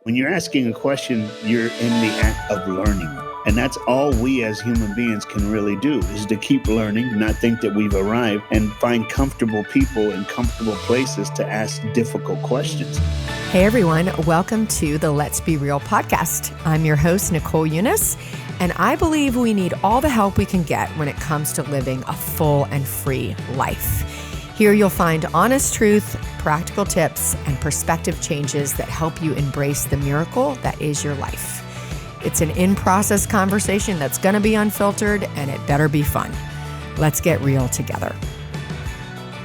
When you're asking a question, you're in the act of learning. And that's all we as human beings can really do, is to keep learning, not think that we've arrived, and find comfortable people in comfortable places to ask difficult questions. Hey everyone, welcome to the Let's Be Real podcast. I'm your host, Nicole, and I believe we need all the help we can get when it comes to living a full and free life. Here you'll find honest truth, practical tips, and perspective changes that help you embrace the miracle that is your life. It's an in-process conversation that's going to be unfiltered, and it better be fun. Let's get real together.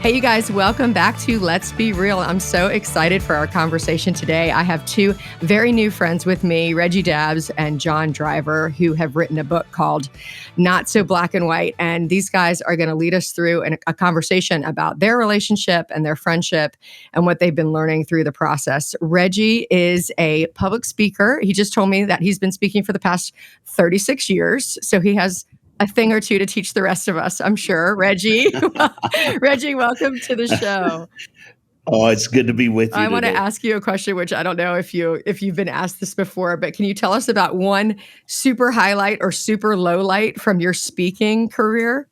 Hey, you guys, welcome back to Let's Be Real. I'm so excited for our conversation today. I have two very new friends with me, Reggie Dabbs and John Driver, who have written a book called Not So Black and White. And these guys are going to lead us through a conversation about their relationship and their friendship and what they've been learning through the process. Reggie is a public speaker. He just told me that he's been speaking for the past 36 years. So he has a thing or two to teach the rest of us, I'm sure. Reggie, Reggie, welcome to the show. Oh, it's good to be with you I want to today. ask you a question, which I don't know if you've been asked this before, but can you tell us about one super highlight or super low light from your speaking career?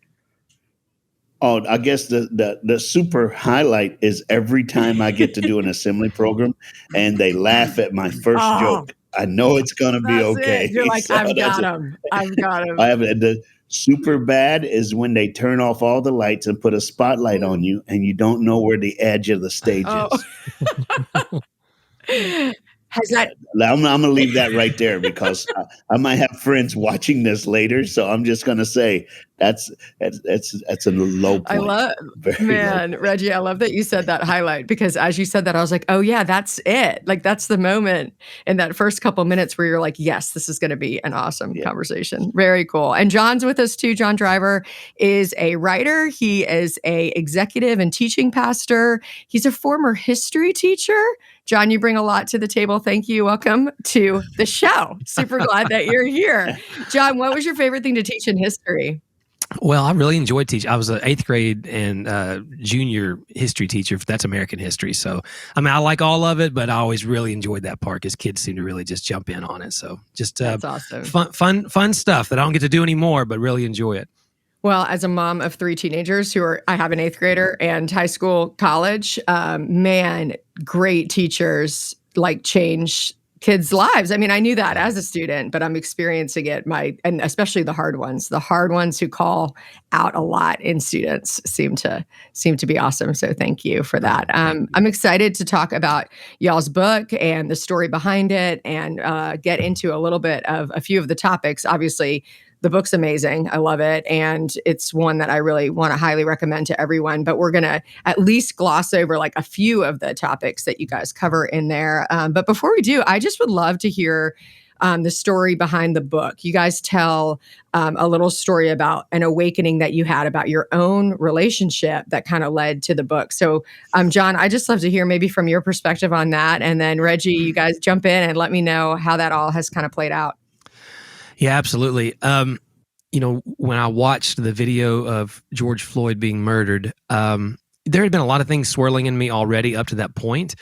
Oh, I guess the super highlight is every time I get to do an assembly program and they laugh at my first joke. I know it's going to be okay. You're like, I've got him. I have the super bad is when they turn off all the lights and put a spotlight on you and you don't know where the edge of the stage is. I'm going to leave that right there because I might have friends watching this later. So I'm just going to say that's a low point. Reggie, I love that you said that highlight, because as you said that, I was like, oh yeah, that's it. Like that's the moment in that first couple minutes where you're like, yes, this is going to be an awesome conversation. Very cool. And John's with us too. John Driver is a writer. He is a executive and teaching pastor. He's a former history teacher. John, you bring a lot to the table. Thank you. Welcome to the show. Super glad that you're here. John, what was your favorite thing to teach in history? Well, I really enjoyed teaching. I was an 8th grade and junior history teacher. That's American history. So, I mean, I like all of it, but I always really enjoyed that part because kids seem to really just jump in on it. So just that's awesome. Fun stuff that I don't get to do anymore, but really enjoy it. Well, as a mom of 3 teenagers I have an 8th grader and high school, college, great teachers change kids' lives. I mean, I knew that as a student, but I'm experiencing it. And especially the hard ones who call out a lot in students seem to be awesome. So thank you for that. I'm excited to talk about y'all's book and the story behind it and get into a little bit of a few of the topics. Obviously, the book's amazing. I love it. And it's one that I really want to highly recommend to everyone. But we're going to at least gloss over a few of the topics that you guys cover in there. But before we do, I just would love to hear the story behind the book. You guys tell a little story about an awakening that you had about your own relationship that kind of led to the book. So, John, I just love to hear maybe from your perspective on that. And then Reggie, you guys jump in and let me know how that all has kind of played out. Yeah, absolutely. When I watched the video of George Floyd being murdered, there had been a lot of things swirling in me already up to that point.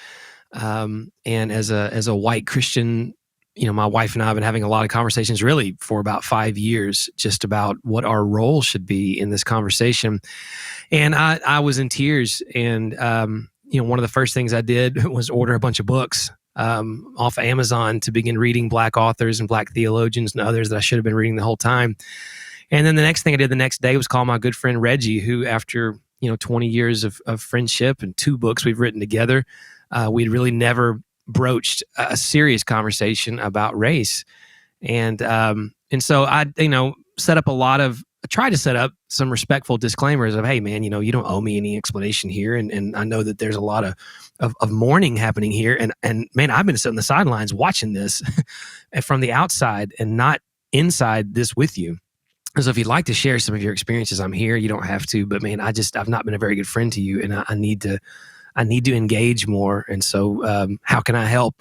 And as a white Christian, my wife and I have been having a lot of conversations really for about 5 years, just about what our role should be in this conversation. And I was in tears. And, one of the first things I did was order a bunch of books off of Amazon to begin reading Black authors and Black theologians and others that I should have been reading the whole time. And then the next thing I did the next day was call my good friend Reggie, who after 20 years of friendship and 2 books we've written together, we'd really never broached a serious conversation about race. And so I tried to set up some respectful disclaimers of, hey man, you don't owe me any explanation here. And I know that there's a lot of mourning happening here. And man, I've been sitting on the sidelines watching this from the outside and not inside this with you. So if you'd like to share some of your experiences, I'm here. You don't have to, but man, I've not been a very good friend to you, and I need to engage more. And so, how can I help?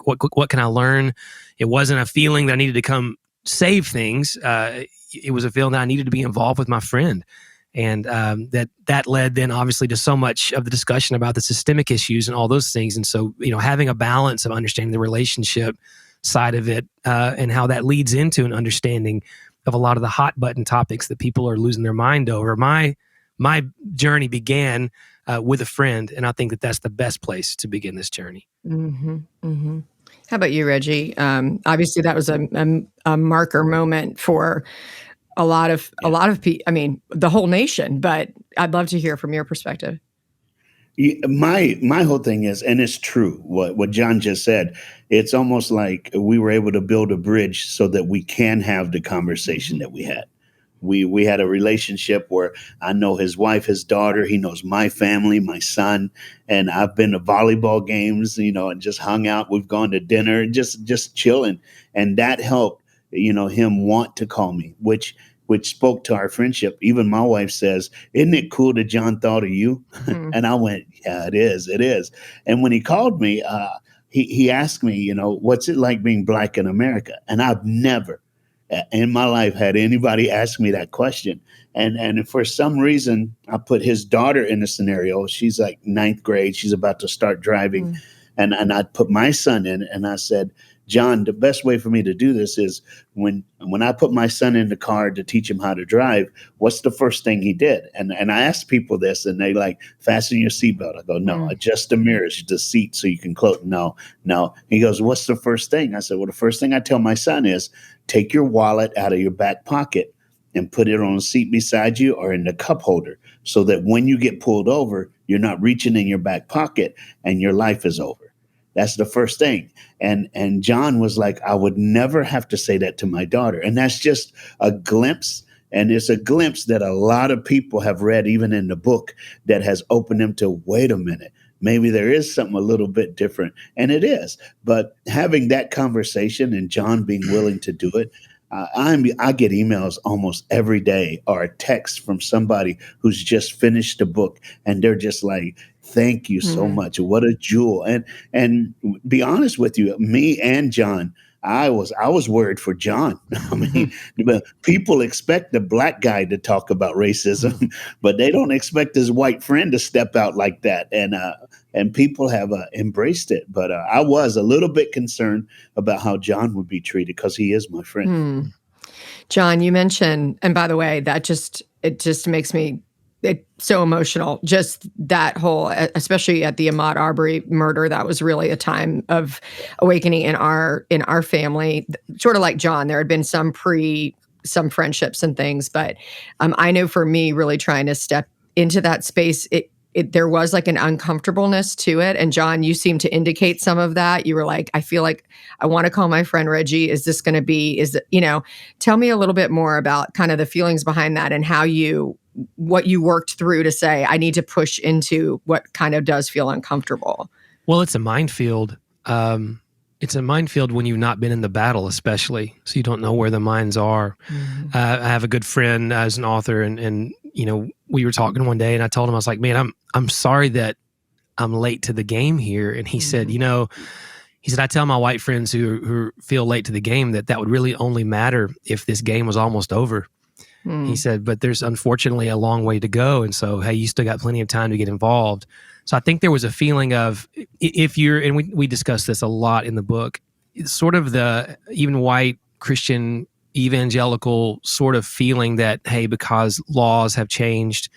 What can I learn? It wasn't a feeling that I needed to come save things. It was a feeling that I needed to be involved with my friend. And that led then obviously to so much of the discussion about the systemic issues and all those things. And so, having a balance of understanding the relationship side of it and how that leads into an understanding of a lot of the hot button topics that people are losing their mind over. My journey began with a friend, and I think that that's the best place to begin this journey. Mm-hmm, mm-hmm. How about you, Reggie? Obviously, that was a marker moment for a lot of people. I mean, the whole nation. But I'd love to hear from your perspective. My whole thing is, and it's true what John just said. It's almost like we were able to build a bridge so that we can have the conversation that we had. We had a relationship where I know his wife, his daughter. He knows my family, my son, and I've been to volleyball games, and just hung out. We've gone to dinner, and just chilling, and that helped, him want to call me, which spoke to our friendship. Even my wife says, "Isn't it cool that John thought of you?" Mm-hmm. And I went, "Yeah, it is. It is." And when he called me, he asked me, what's it like being Black in America? And I've never in my life had anybody ask me that question. And for some reason, I put his daughter in the scenario. She's like 9th grade. She's about to start driving. Mm. And I put my son in, and I said, "John, the best way for me to do this is when I put my son in the car to teach him how to drive, what's the first thing he did?" And I asked people this, and they like, "Fasten your seatbelt." I go, "No, adjust the mirrors, the seat so you can close." No. He goes, "What's the first thing?" I said, "Well, the first thing I tell my son is take your wallet out of your back pocket and put it on the seat beside you or in the cup holder so that when you get pulled over, you're not reaching in your back pocket and your life is over." That's the first thing. And John was like, "I would never have to say that to my daughter." And that's just a glimpse. And it's a glimpse that a lot of people have read, even in the book, that has opened them to, wait a minute, maybe there is something a little bit different. And it is. But having that conversation and John being willing to do it, I get emails almost every day or a text from somebody who's just finished a book, and they're just like, "Thank you so much. What a jewel." And be honest with you, me and John, I was worried for John. I mean, people expect the Black guy to talk about racism, but they don't expect his white friend to step out like that. And people have embraced it. But I was a little bit concerned about how John would be treated because he is my friend. John, you mentioned, and by the way, it just makes me so emotional. Just that whole, especially at the Ahmaud Arbery murder, that was really a time of awakening in our family. Sort of like John, there had been some friendships and things, but I know for me, really trying to step into that space, there was like an uncomfortableness to it. And John, you seem to indicate some of that. You were like, "I feel like I want to call my friend Reggie. Is this going to be, tell me a little bit more about kind of the feelings behind that and what you worked through to say, I need to push into what kind of does feel uncomfortable." Well, it's a minefield. It's a minefield when you've not been in the battle, especially. So you don't know where the mines are. Mm-hmm. I have a good friend as an author, and we were talking one day, and I told him, I was like, "Man, I'm sorry that I'm late to the game here." And he said, "I tell my white friends who feel late to the game that would really only matter if this game was almost over." He said, "But there's unfortunately a long way to go. And so, hey, you still got plenty of time to get involved." So I think there was a feeling of, if you're, and we discussed this a lot in the book, sort of the even white Christian evangelical sort of feeling that, hey, because laws have changed,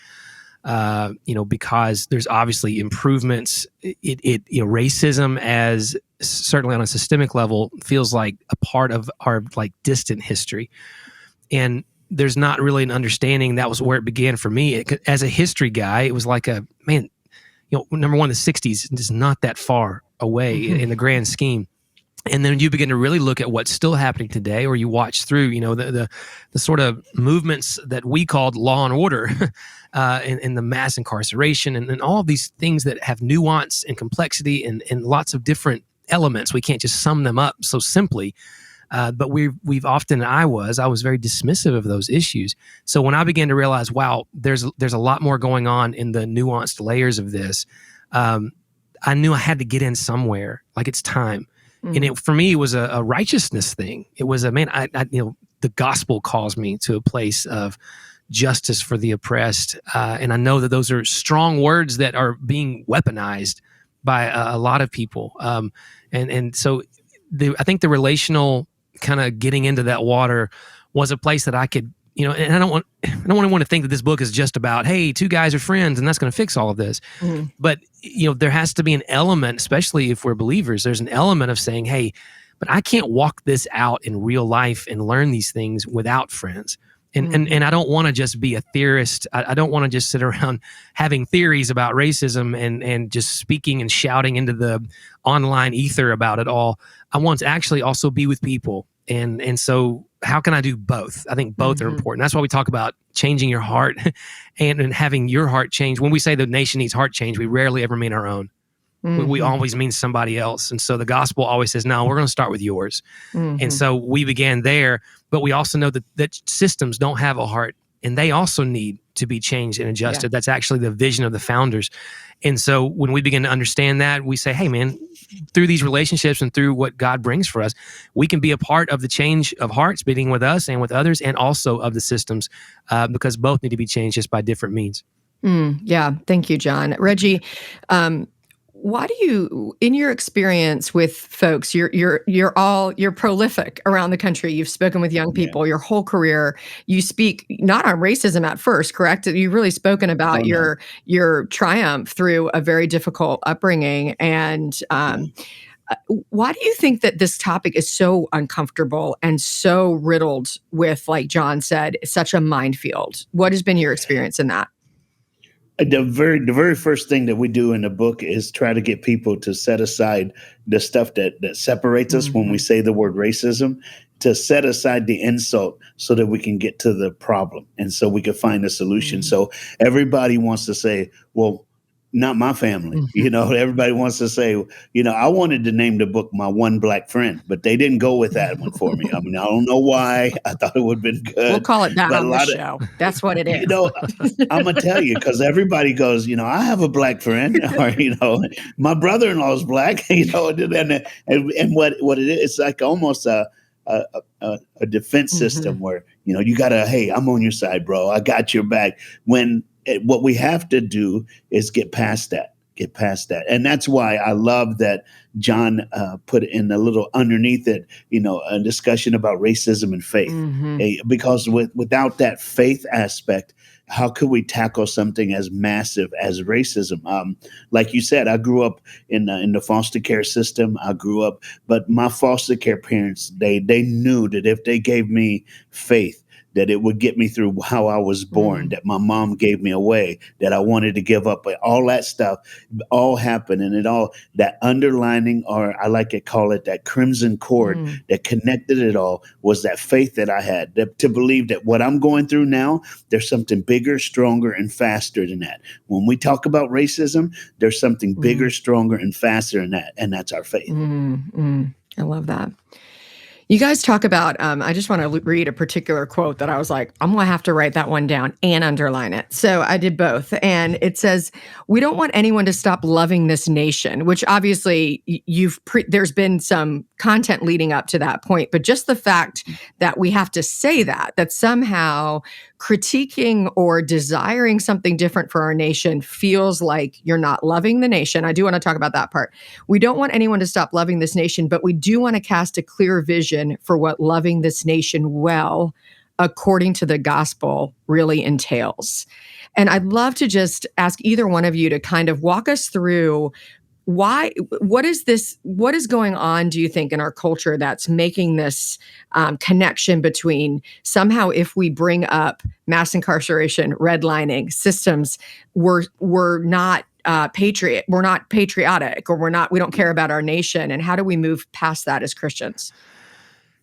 because there's obviously improvements, racism, as certainly on a systemic level, feels like a part of our like distant history. And there's not really an understanding. That was where it began for me. As a history guy, it was like number one, the 60s is not that far away in the grand scheme. And then you begin to really look at what's still happening today, or you watch through, the sort of movements that we called law and order, and the mass incarceration, and all of these things that have nuance and complexity and lots of different elements. We can't just sum them up so simply. But we've often, I was very dismissive of those issues. So when I began to realize, wow, there's a lot more going on in the nuanced layers of this, I knew I had to get in somewhere. Like, it's time. And for me, it was a righteousness thing. It was the gospel calls me to a place of justice for the oppressed. And I know that those are strong words that are being weaponized by a lot of people. And so I think the relational kind of getting into that water was a place that I could, and I don't want anyone to think that this book is just about, hey, two guys are friends and that's going to fix all of this. Mm-hmm. But, there has to be an element, especially if we're believers, there's an element of saying, hey, but I can't walk this out in real life and learn these things without friends. And I don't want to just be a theorist. I don't want to just sit around having theories about racism and just speaking and shouting into the online ether about it all. I want to actually also be with people. And so how can I do both? I think both are important. That's why we talk about changing your heart and having your heart change. When we say the nation needs heart change, we rarely ever mean our own. We always mean somebody else. And so the gospel always says, no, we're going to start with yours. And so we began there, but we also know that systems don't have a heart and they also need to be changed and adjusted. Yeah. That's actually the vision of the founders. And so when we begin to understand that, we say, hey, man, through these relationships and through what God brings for us, we can be a part of the change of hearts beating with us and with others, and also of the systems, because both need to be changed just by different means. Yeah. Thank you, John. Reggie, why do you, in your experience with folks, you're prolific around the country. You've spoken with young people your whole career. You speak not on racism at first, correct? You've really spoken about your triumph through a very difficult upbringing. And why do you think that this topic is so uncomfortable and so riddled with, like John said, such a minefield? What has been your experience in that? The very first thing that we do in the book is try to get people to set aside the stuff that separates us when we say the word racism, to set aside the insult so that we can get to the problem and so we can find a solution. So everybody wants to say, well, not my family. Everybody wants to say, I wanted to name the book My One Black Friend, but they didn't go with that one for me. I mean, I don't know why. I thought it would have been good. We'll call it that on the show. That's what it is. I'm going to tell you, because everybody goes, I have a black friend, or, my brother-in-law is black, and what it is, it's like almost a defense system where, you got to, hey, I'm on your side, bro. I got your back. When what we have to do is get past that. And that's why I love that John put in a little underneath it, a discussion about racism and faith. Because without that faith aspect, how could we tackle something as massive as racism? Like you said, I grew up in the foster care system. But my foster care parents, they knew that if they gave me faith, that it would get me through how I was born, that my mom gave me away, that I wanted to give up. All that stuff all happened. And that underlining, or I like to call it that crimson cord that connected it all, was that faith that I had to believe that what I'm going through now, there's something bigger, stronger, and faster than that. When we talk about racism, there's something bigger, stronger, and faster than that. And that's our faith. I love that. You guys talk about, I just want to read a particular quote that I was like, I'm going to have to write that one down and underline it. So I did both. And it says, we don't want anyone to stop loving this nation, which obviously there's been some content leading up to that point. But just the fact that we have to say that somehow critiquing or desiring something different for our nation feels like you're not loving the nation. I do want to talk about that part. We don't want anyone to stop loving this nation, but we do want to cast a clear vision for what loving this nation well, according to the gospel, really entails. And I'd love to just ask either one of you to kind of walk us through what is going on, do you think, in our culture that's making this connection between somehow, if we bring up mass incarceration, redlining, systems, we're not patriotic, or we don't care about our nation, and how do we move past that as Christians?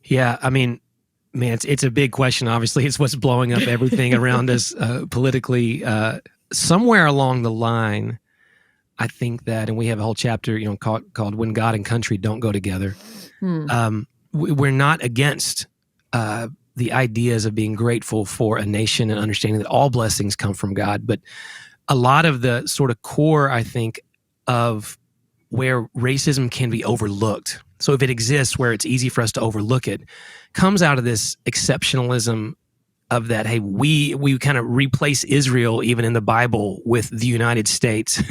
Yeah, I mean, man, it's a big question. Obviously, it's what's blowing up everything around us politically. Somewhere along the line, I think that, and we have a whole chapter, called "When God and Country Don't Go Together." We're not against the ideas of being grateful for a nation and understanding that all blessings come from God, but a lot of the sort of core, I think, of where racism can be overlooked. So if it exists, where it's easy for us to overlook it, comes out of this exceptionalism of that. Hey, we kind of replace Israel even in the Bible with the United States.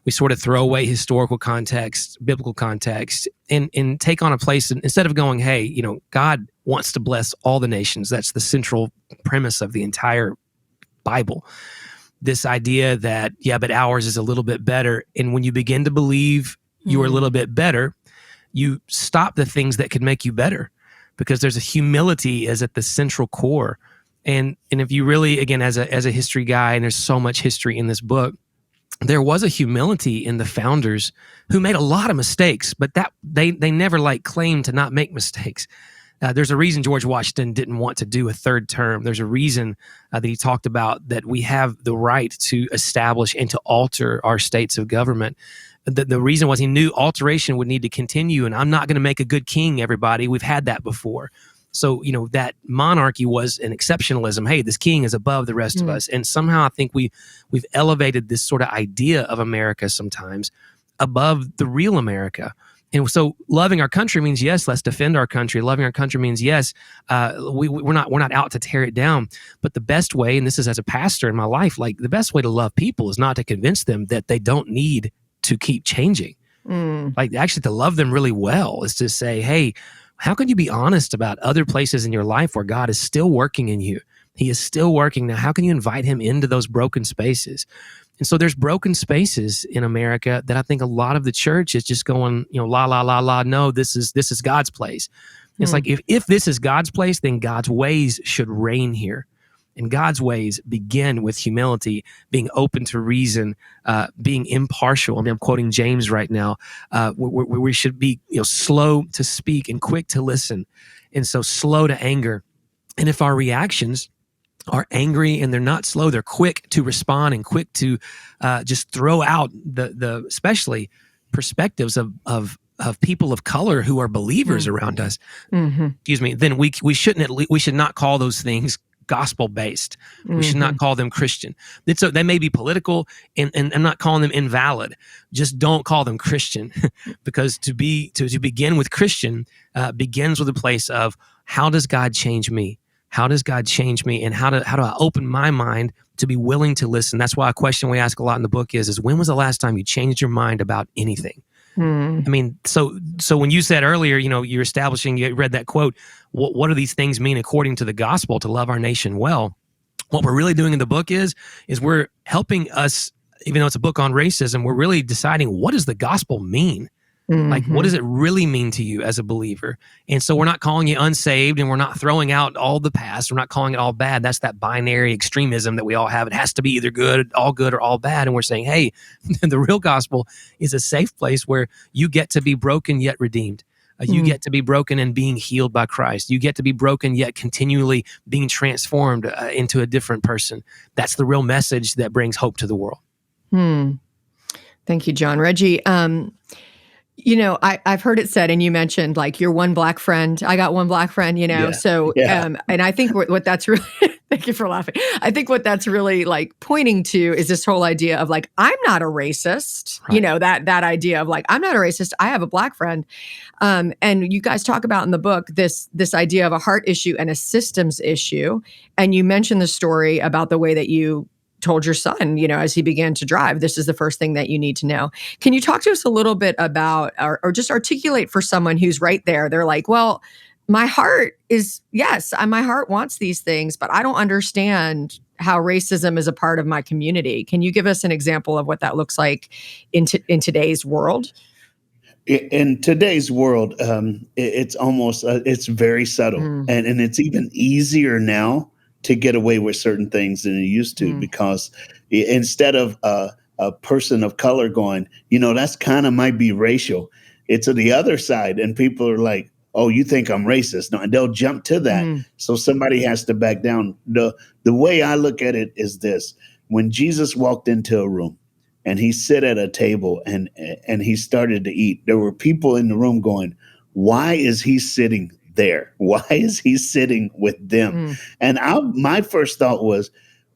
We sort of throw away historical context, biblical context, and take on a place instead of going, hey, God wants to bless all the nations. That's the central premise of the entire Bible. This idea that, yeah, but ours is a little bit better. And when you begin to believe you're a little bit better, you stop the things that could make you better, because there's a humility as at the central core. And if you really, again, as a history guy, and there's so much history in this book, there was a humility in the founders who made a lot of mistakes, but that they never claimed to not make mistakes. There's a reason George Washington didn't want to do a third term. There's a reason that he talked about that we have the right to establish and to alter our states of government. The reason was he knew alteration would need to continue, and I'm not going to make a good king, everybody. We've had that before. So, that monarchy was an exceptionalism. Hey, this king is above the rest of us. And somehow I think we've elevated this sort of idea of America sometimes above the real America. And so loving our country means, yes, let's defend our country. Loving our country means, yes, we're not out to tear it down. But the best way, and this is as a pastor in my life, the best way to love people is not to convince them that they don't need to keep changing. Actually to love them really well is to say, hey, how can you be honest about other places in your life where God is still working in you? He is still working now. How can you invite him into those broken spaces? And so there's broken spaces in America that I think a lot of the church is just going, la, la, la, la. No, this is God's place. It's like, if this is God's place, then God's ways should reign here. And God's ways begin with humility, being open to reason, being impartial. I mean, I'm quoting James right now, where we should be slow to speak and quick to listen. And so slow to anger. And if our reactions are angry and they're not slow, they're quick to respond and quick to just throw out the especially perspectives of people of color who are believers around us. Excuse me. Then we should not call those things gospel-based. We should not call them Christian. They may be political, and I'm not calling them invalid. Just don't call them Christian, because to begin with Christian begins with a place of, how does God change me? How does God change me? And how do I open my mind to be willing to listen? That's why a question we ask a lot in the book is when was the last time you changed your mind about anything? I mean, so when you said earlier, you read that quote, what do these things mean according to the gospel to love our nation well? What we're really doing in the book is we're helping us, even though it's a book on racism, we're really deciding, what does the gospel mean? What does it really mean to you as a believer? And so we're not calling you unsaved, and we're not throwing out all the past. We're not calling it all bad. That's that binary extremism that we all have. It has to be either good or all bad. And we're saying, hey, the real gospel is a safe place where you get to be broken yet redeemed. You get to be broken and being healed by Christ. You get to be broken yet continually being transformed into a different person. That's the real message that brings hope to the world. Thank you, John. Reggie, I've heard it said, and you mentioned your one black friend. I got one black friend, Yeah. So, Yeah. And I think what that's really, thank you for laughing. I think what that's really pointing to is this whole idea of I'm not a racist, Right. that idea of I'm not a racist. I have a black friend. And you guys talk about in the book, this idea of a heart issue and a systems issue. And you mentioned the story about the way that you told your son, as he began to drive, this is the first thing that you need to know. Can you talk to us a little bit about, or just articulate for someone who's right there? They're like, well, my heart is, yes, my heart wants these things, but I don't understand how racism is a part of my community. Can you give us an example of what that looks like in today's world? In today's world, it's almost, it's very subtle, and it's even easier now to get away with certain things than it used to, because instead of a person of color going, that's kind of might be racial, it's to the other side, and people are like, oh, you think I'm racist? No, and they'll jump to that. So somebody has to back down. The way I look at it is this: when Jesus walked into a room and he sat at a table and he started to eat, there were people in the room going, why is he sitting there? Why is he sitting with them? And my first thought was,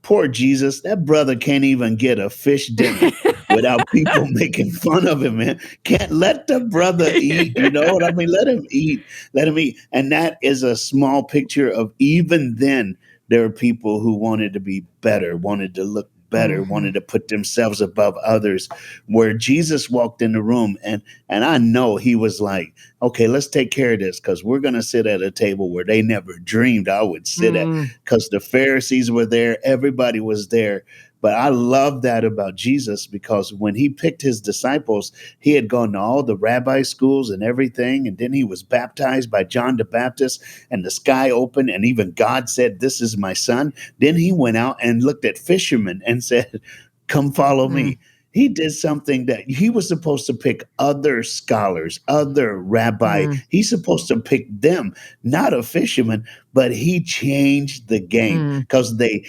poor Jesus, that brother can't even get a fish dinner without people making fun of him, man. Can't let the brother eat, you know what I mean? Let him eat. And that is a small picture of, even then, there are people who wanted to be better, wanted to look better, wanted to put themselves above others, where Jesus walked in the room and I know he was like, okay, let's take care of this because we're going to sit at a table where they never dreamed I would sit at, because the Pharisees were there, everybody was there. But I love that about Jesus, because when he picked his disciples, he had gone to all the rabbi schools and everything. And then he was baptized by John the Baptist, and the sky opened, and even God said, "This is my son." Then he went out and looked at fishermen and said, "Come follow me." He did something that he was supposed to pick other scholars, other rabbi. He's supposed to pick them, not a fisherman, but he changed the game, because they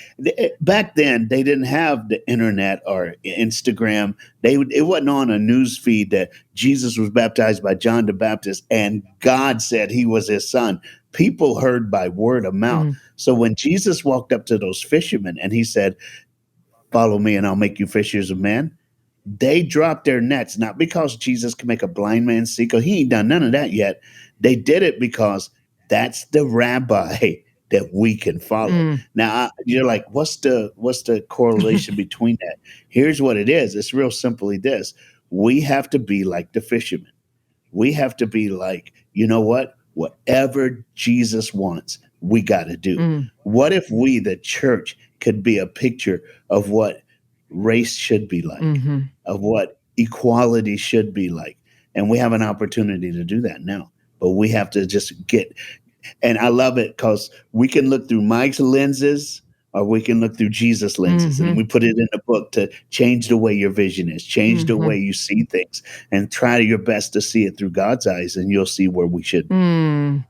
back then they didn't have the internet or Instagram. It wasn't on a news feed that Jesus was baptized by John the Baptist and God said he was his son. People heard by word of mouth. So when Jesus walked up to those fishermen and he said, "Follow me and I'll make you fishers of men," they dropped their nets, not because Jesus can make a blind man see, because he ain't done none of that yet. They did it because that's the rabbi that we can follow. Now, you're like, what's the correlation between that? Here's what it is. It's real simply this. We have to be like the fishermen. We have to be like, you know what? Whatever Jesus wants, we got to do. What if we, the church, could be a picture of what race should be like, of what equality should be like? And we have an opportunity to do that now, but we have to just and I love it because we can look through Mike's lenses or we can look through Jesus lenses, and we put it in the book to change the way your vision is, change the way you see things, and try your best to see it through God's eyes, and you'll see where we should be.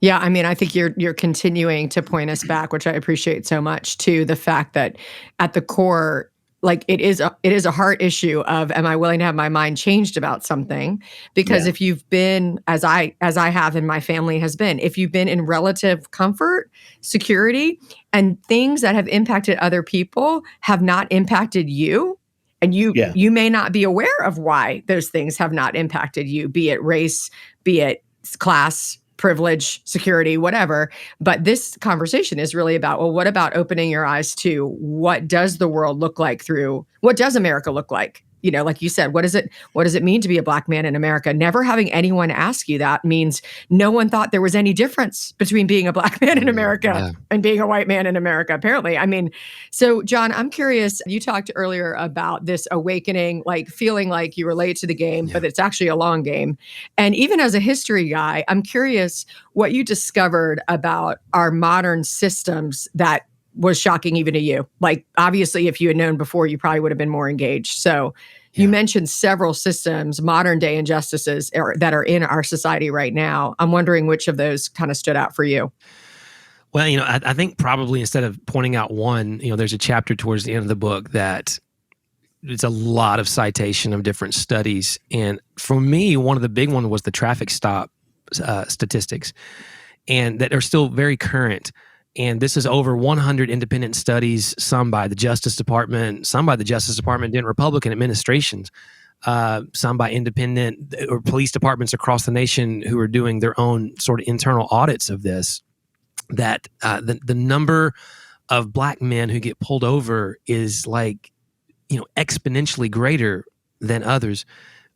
Yeah, I mean, I think you're continuing to point us back, which I appreciate so much, to the fact that at the core, like it is a heart issue of, am I willing to have my mind changed about something? Because if you've been, as I have and my family has been, if you've been in relative comfort, security, and things that have impacted other people have not impacted you, and you may not be aware of why those things have not impacted you, be it race, be it class, privilege, security, whatever. But this conversation is really about, well, what about opening your eyes to what does the world look like through, what does America look like? You know, like you said, what does it mean to be a Black man in America? Never having anyone ask you that means no one thought there was any difference between being a Black man in America and being a white man in America, apparently. I mean, so John, I'm curious, you talked earlier about this awakening, like feeling like you were late to the game, but it's actually a long game. And even as a history guy, I'm curious what you discovered about our modern systems that was shocking even to you. Like, obviously, if you had known before, you probably would have been more engaged. So you mentioned several systems, modern day injustices that are in our society right now. I'm wondering which of those kind of stood out for you. Well, you know, I think probably instead of pointing out one, you know, there's a chapter towards the end of the book that it's a lot of citation of different studies. And for me, one of the big ones was the traffic stop statistics, and that are still very current. And this is over 100 independent studies, some by the Justice Department, some by the Justice Department in Republican administrations, some by independent or police departments across the nation who are doing their own sort of internal audits of this, that the number of Black men who get pulled over is like, you know, exponentially greater than others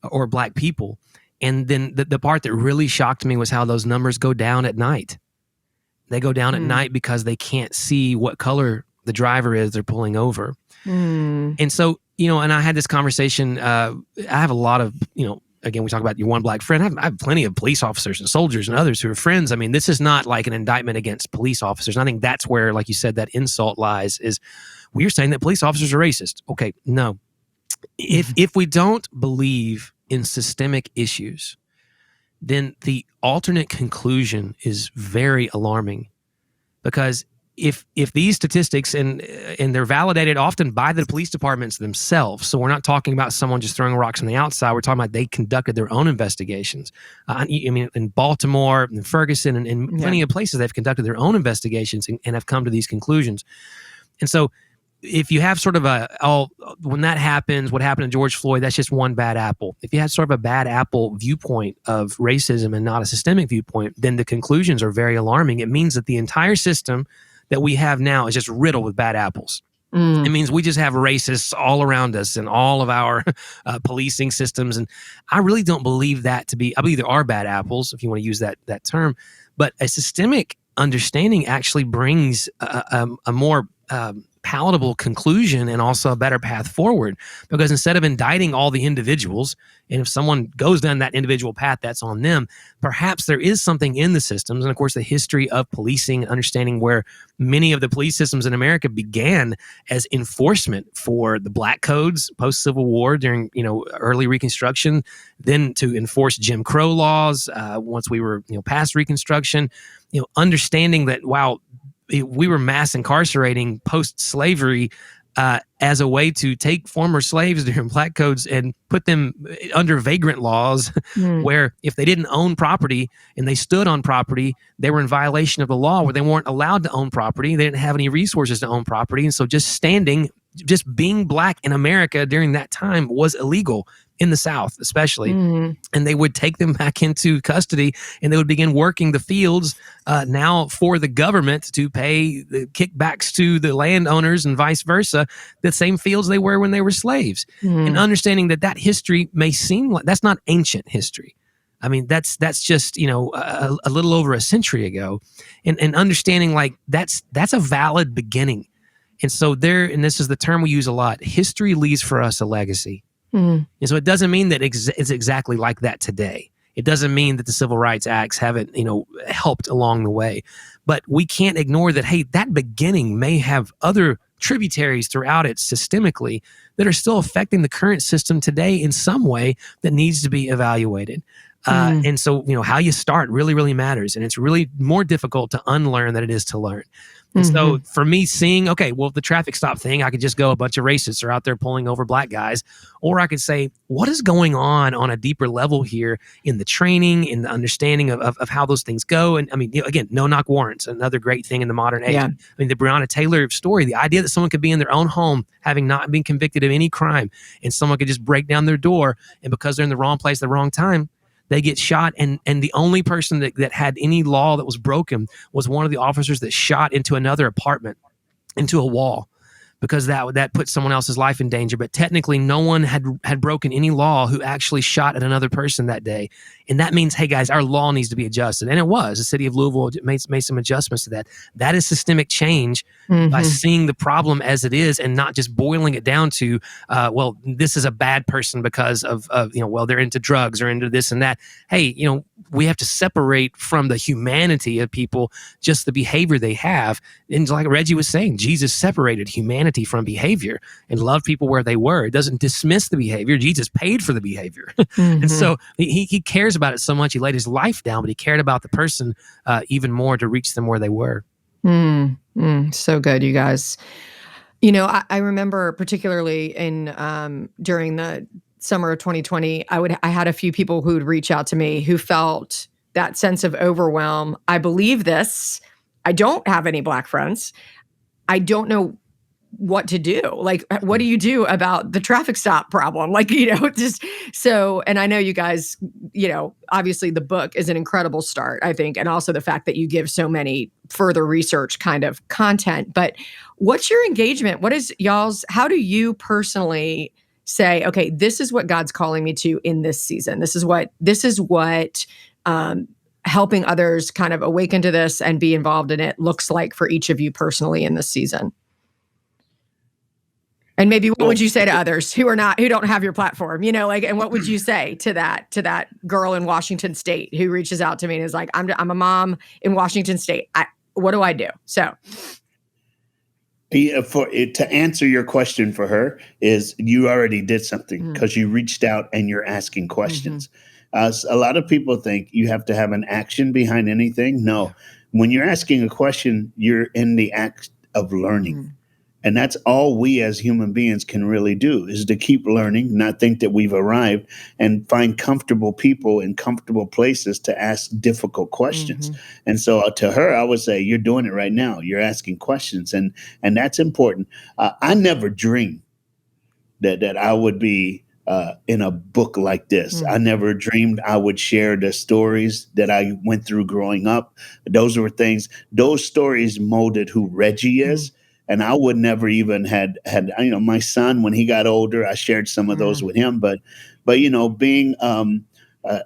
or Black people. And then the part that really shocked me was how those numbers go down at night. They go down at night because they can't see what color the driver is they're pulling over. And so, you know, and I had this conversation. I have a lot of, you know, again, we talk about your one Black friend. I have plenty of police officers and soldiers and others who are friends. I mean, this is not like an indictment against police officers. And I think that's where, like you said, that insult lies, is we're saying that police officers are racist. Okay, no. If we don't believe in systemic issues, then the alternate conclusion is very alarming, because if these statistics, and they're validated often by the police departments themselves, so we're not talking about someone just throwing rocks on the outside, we're talking about they conducted their own investigations. I mean, in Baltimore and Ferguson and plenty of places, they've conducted their own investigations and have come to these conclusions. And so if you have sort of when that happens, what happened to George Floyd, that's just one bad apple. If you had sort of a bad apple viewpoint of racism and not a systemic viewpoint, then the conclusions are very alarming. It means that the entire system that we have now is just riddled with bad apples. It means we just have racists all around us in all of our policing systems. And I really don't believe that to be, I believe there are bad apples, if you want to use that term, but a systemic understanding actually brings a more palatable conclusion and also a better path forward, because instead of indicting all the individuals, and if someone goes down that individual path, that's on them, perhaps there is something in the systems. And of course, the history of policing, understanding where many of the police systems in America began as enforcement for the black codes post-Civil War during, early Reconstruction, then to enforce Jim Crow laws once we were, past Reconstruction, understanding that, wow, we were mass incarcerating post-slavery as a way to take former slaves during black codes and put them under vagrant laws where if they didn't own property and they stood on property, they were in violation of the law, where they weren't allowed to own property. They didn't have any resources to own property. And so just being black in America during that time was illegal in the South, especially. And they would take them back into custody and they would begin working the fields now for the government to pay the kickbacks to the landowners and vice versa, the same fields they were when they were slaves. And understanding that history may seem like that's not ancient history. I mean, that's just, a little over a century ago, and understanding like that's a valid beginning. And so and this is the term we use a lot, history leaves for us a legacy. And so it doesn't mean that it's exactly like that today. It doesn't mean that the Civil Rights Acts haven't, helped along the way. But we can't ignore that, hey, that beginning may have other tributaries throughout it systemically that are still affecting the current system today in some way that needs to be evaluated. And so, how you start really, really matters. And it's really more difficult to unlearn than it is to learn. And so for me, seeing, okay, well, the traffic stop thing, I could just go, a bunch of racists are out there pulling over black guys. Or I could say, what is going on a deeper level here in the training, in the understanding of how those things go? And I mean, again, no knock warrants, another great thing in the modern age. Yeah. I mean, the Breonna Taylor story, the idea that someone could be in their own home, having not been convicted of any crime, and someone could just break down their door, and because they're in the wrong place at the wrong time, they get shot, and the only person that had any law that was broken was one of the officers that shot into another apartment, into a wall, because that put someone else's life in danger. But technically, no one had broken any law who actually shot at another person that day. And that means, hey, guys, our law needs to be adjusted. And it was. The city of Louisville made some adjustments to that. That is systemic change by seeing the problem as it is and not just boiling it down to, well, this is a bad person because of well, they're into drugs or into this and that. Hey, we have to separate from the humanity of people just the behavior they have. And like Reggie was saying, Jesus separated humanity from behavior and loved people where they were. It doesn't dismiss the behavior. Jesus paid for the behavior. And so he cares about it so much. He laid his life down, but he cared about the person even more to reach them where they were. So good, you guys. I remember particularly during the summer of 2020, I had a few people who would reach out to me who felt that sense of overwhelm. I believe this. I don't have any Black friends. I don't know what to do. Like, what do you do about the traffic stop problem? Like, just so, and I know you guys, obviously the book is an incredible start, I think. And also the fact that you give so many further research kind of content, but what's your engagement? What is how do you personally say, okay, this is what God's calling me to in this season. This is what helping others kind of awaken to this and be involved in it looks like for each of you personally in this season. And maybe what would you say to others who don't have your platform, and what would you say to that girl in Washington State who reaches out to me and is like, I'm a mom in Washington State. What do I do? So. To answer your question for her is you already did something because you reached out and you're asking questions. A lot of people think you have to have an action behind anything. No, when you're asking a question, you're in the act of learning. And that's all we as human beings can really do is to keep learning, not think that we've arrived, and find comfortable people in comfortable places to ask difficult questions. And so to her, I would say, you're doing it right now. You're asking questions. And that's important. I never dreamed that I would be in a book like this. I never dreamed I would share the stories that I went through growing up. Those stories molded who Reggie is. And I would never even had my son, when he got older, I shared some of those with him. But being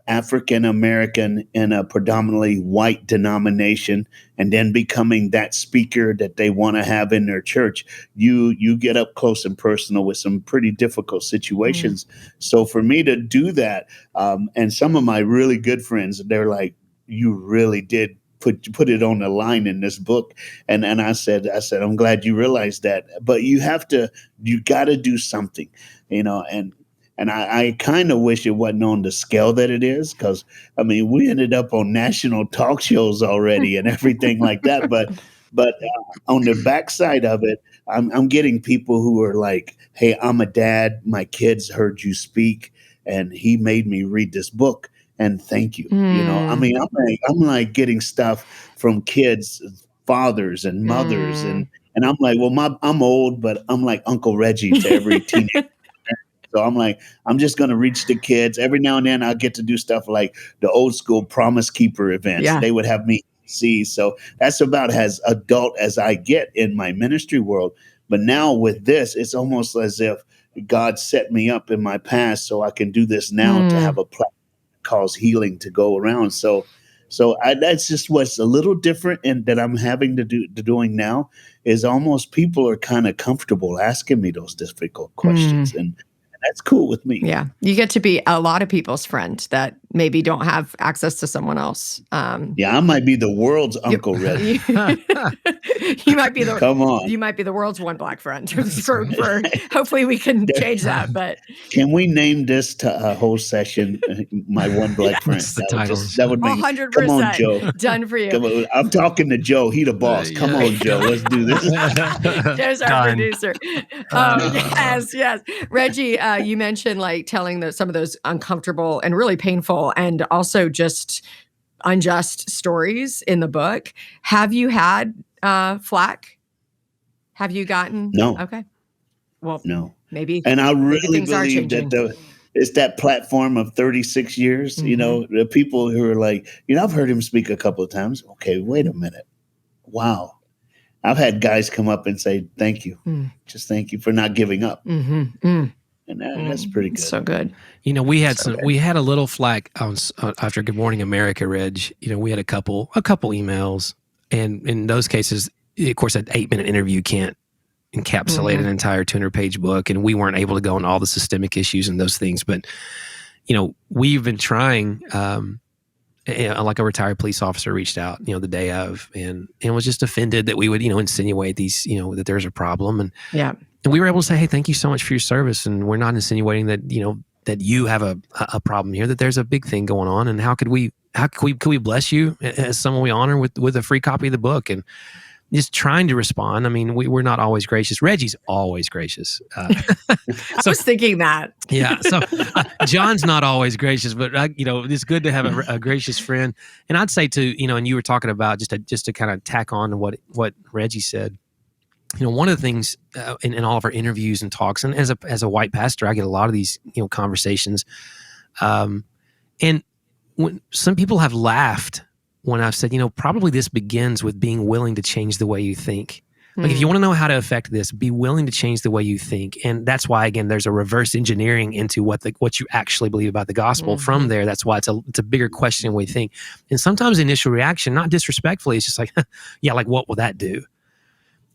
African American in a predominantly white denomination, and then becoming that speaker that they want to have in their church, you get up close and personal with some pretty difficult situations. So for me to do that, and some of my really good friends, they're like, "You really did put it on the line in this book." And I said, I'm glad you realized that, but you got to do something, and I kind of wish it wasn't on the scale that it is, because we ended up on national talk shows already and everything like that. But on the backside of it, I'm getting people who are like, "Hey, I'm a dad. My kids heard you speak, and he made me read this book. And thank you." I'm like getting stuff from kids, fathers, and mothers, and I'm like, well, I'm old, but I'm like Uncle Reggie to every teenager. So I'm like, I'm just going to reach the kids. Every now and then I'll get to do stuff like the old school Promise Keeper events. Yeah. They would have me see. So that's about as adult as I get in my ministry world. But now with this, it's almost as if God set me up in my past so I can do this now, to have a platform that cause healing to go around. So that's just what's a little different, and that I'm having to doing now is almost people are kind of comfortable asking me those difficult questions. And that's cool with me. Yeah. You get to be a lot of people's friend that maybe don't have access to someone else. I might be the world's Uncle Reggie. You might be the Come on. You might be the world's one black friend. for hopefully we can change that. But can we name this a whole session? My one black friend. What's the title? That would make 100% come on, Joe. Done for you. Come on. I'm talking to Joe. He the boss. Come on, Joe. Let's do this. Joe's our producer. Yes. Reggie, you mentioned like telling some of those uncomfortable and really painful and also just unjust stories in the book. Have you had flack? Have you gotten? No. Okay. Well, no. Maybe. And I really believe that it's that platform of 36 years. The people who are like, I've heard him speak a couple of times. Okay, wait a minute. Wow. I've had guys come up and say, "Thank you. Just thank you for not giving up." And that's pretty good. So good. We had a little flack after Good Morning America, Reg. We had a couple emails, and in those cases, of course, an 8-minute interview can't encapsulate an entire 200-page book, and we weren't able to go into all the systemic issues and those things. But we've been trying. Like a retired police officer reached out, the day of, and was just offended that we would, insinuate these, that there's a problem, and we were able to say, "Hey, thank you so much for your service, and we're not insinuating that, that you have a problem here, that there's a big thing going on, and could we bless you as someone we honor with a free copy of the book?" And just trying to respond. We're not always gracious. Reggie's always gracious. I was thinking that. Yeah. So John's not always gracious, but it's good to have a gracious friend. And I'd say too, and you were talking about just to kind of tack on to what Reggie said. One of the things in all of our interviews and talks, and as a white pastor, I get a lot of these conversations, and when some people have laughed when I've said, probably this begins with being willing to change the way you think. Like, if you want to know how to affect this, be willing to change the way you think. And that's why, again, there's a reverse engineering into what you actually believe about the gospel from there. That's why it's a bigger question than we think. And sometimes the initial reaction, not disrespectfully, it's just like, yeah, like, what will that do?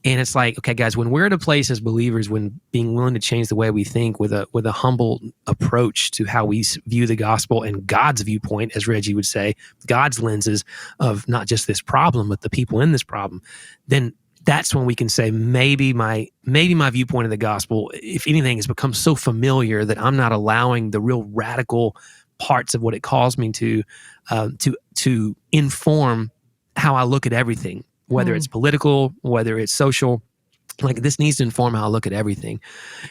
And it's like, okay, guys, when we're at a place as believers, when being willing to change the way we think with a humble approach to how we view the gospel and God's viewpoint, as Reggie would say, God's lenses of not just this problem, but the people in this problem, then that's when we can say maybe my viewpoint of the gospel, if anything, has become so familiar that I'm not allowing the real radical parts of what it calls me to inform how I look at everything. Whether it's political, whether it's social, like this needs to inform how I look at everything.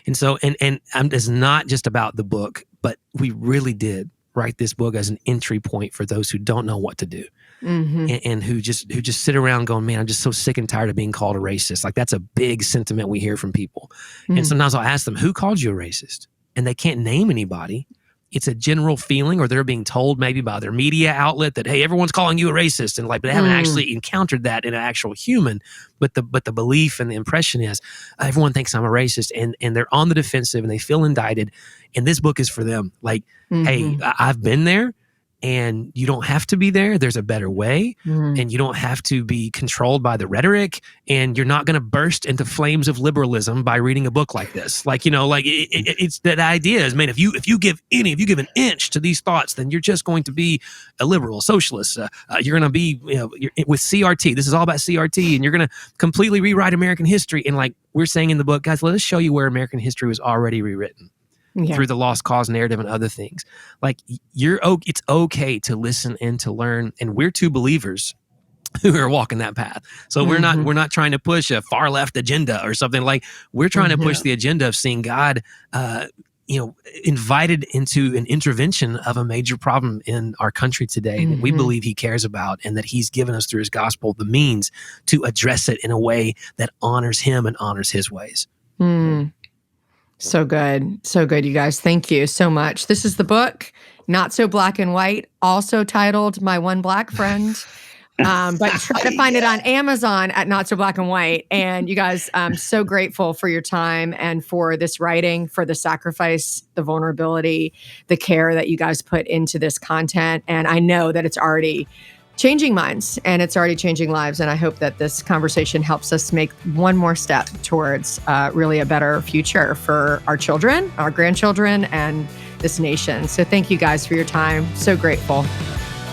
And so, and it's not just about the book, but we really did write this book as an entry point for those who don't know what to do, and who just sit around going, "Man, I'm just so sick and tired of being called a racist." Like, that's a big sentiment we hear from people. And sometimes I'll ask them, "Who called you a racist?" and they can't name anybody. It's a general feeling, or they're being told maybe by their media outlet that, hey, everyone's calling you a racist, and like, but they haven't actually encountered that in an actual human. But the belief and the impression is everyone thinks I'm a racist, and they're on the defensive and they feel indicted. And this book is for them. Like, hey, I've been there. And you don't have to be there. There's a better way. And you don't have to be controlled by the rhetoric. And you're not going to burst into flames of liberalism by reading a book like this. Like, it's that idea is, man, if you give an inch to these thoughts, then you're just going to be a liberal, socialist. You're going to be, you're, with CRT. This is all about CRT. And you're going to completely rewrite American history. And like we're saying in the book, guys, let us show you where American history was already rewritten. Through the lost cause narrative and other things. Like it's okay to listen and to learn. And we're two believers who are walking that path. So we're not trying to push a far left agenda or something. Like we're trying to push the agenda of seeing God, invited into an intervention of a major problem in our country today that we believe he cares about, and that he's given us through his gospel the means to address it in a way that honors him and honors his ways. So good. So good, you guys. Thank you so much. This is the book, Not So Black and White, also titled My One Black Friend. But try to find it on Amazon at Not So Black and White. And you guys, I'm so grateful for your time and for this writing, for the sacrifice, the vulnerability, the care that you guys put into this content. And I know that it's already changing minds and it's already changing lives. And I hope that this conversation helps us make one more step towards really a better future for our children, our grandchildren, and this nation. So thank you guys for your time. So grateful.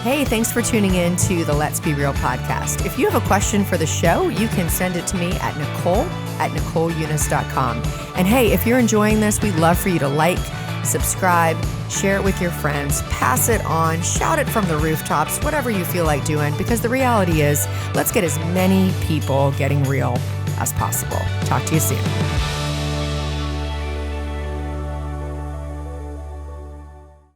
Hey, thanks for tuning in to the Let's Be Real podcast. If you have a question for the show, you can send it to me at Nicole@NicoleUnis.com. And hey, if you're enjoying this, we'd love for you to like, subscribe, share it with your friends, pass it on, shout it from the rooftops, whatever you feel like doing, because the reality is, let's get as many people getting real as possible. Talk to you soon.